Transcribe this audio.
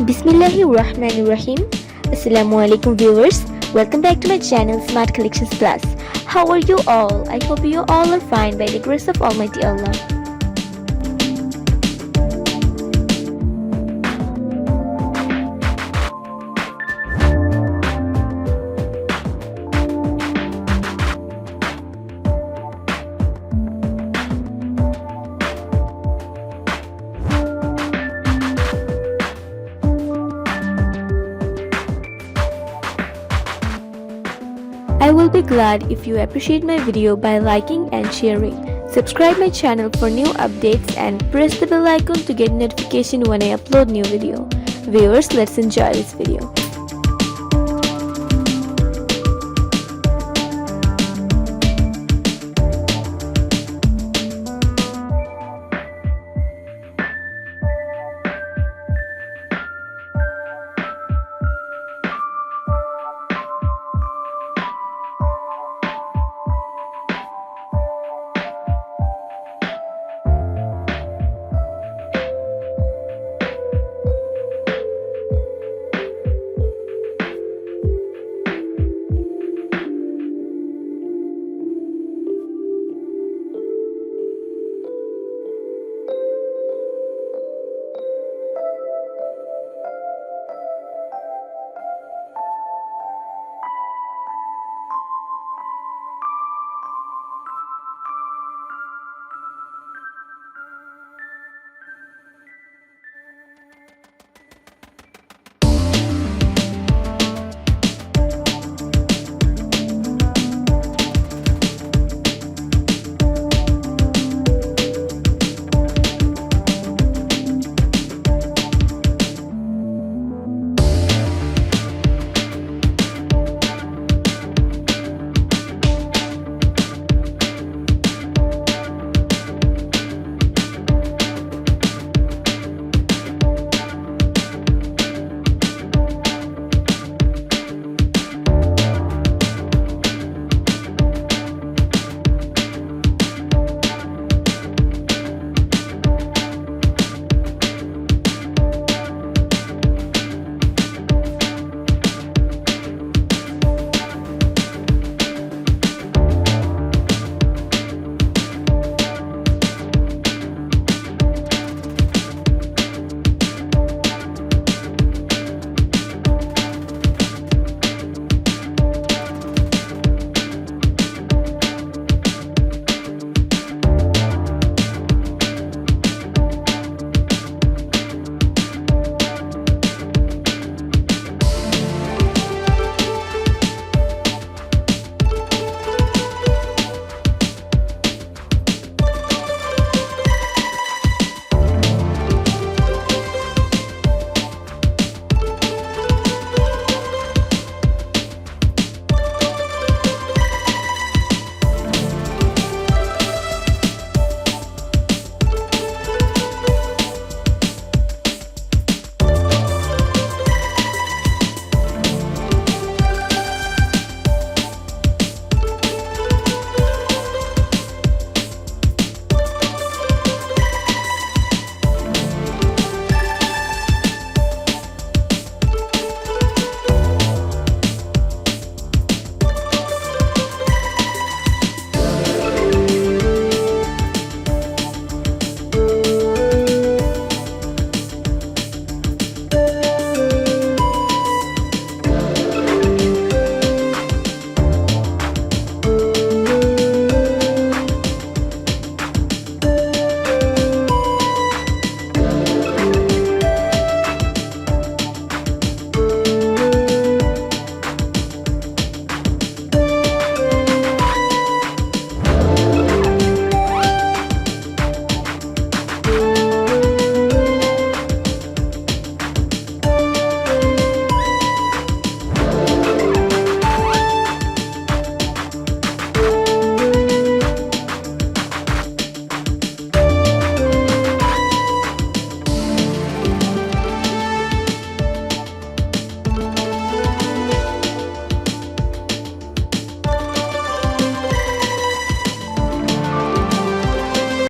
Bismillahirrahmanirrahim. Assalamualaikum viewers. Welcome back to my channel Smart Collections Plus. How are you all? I hope you all are fine by the grace of Almighty Allah. I will be glad if you appreciate my video by liking and sharing. Subscribe my channel for new updates and press the bell icon to get notification when I upload new video. Viewers, let's enjoy this video.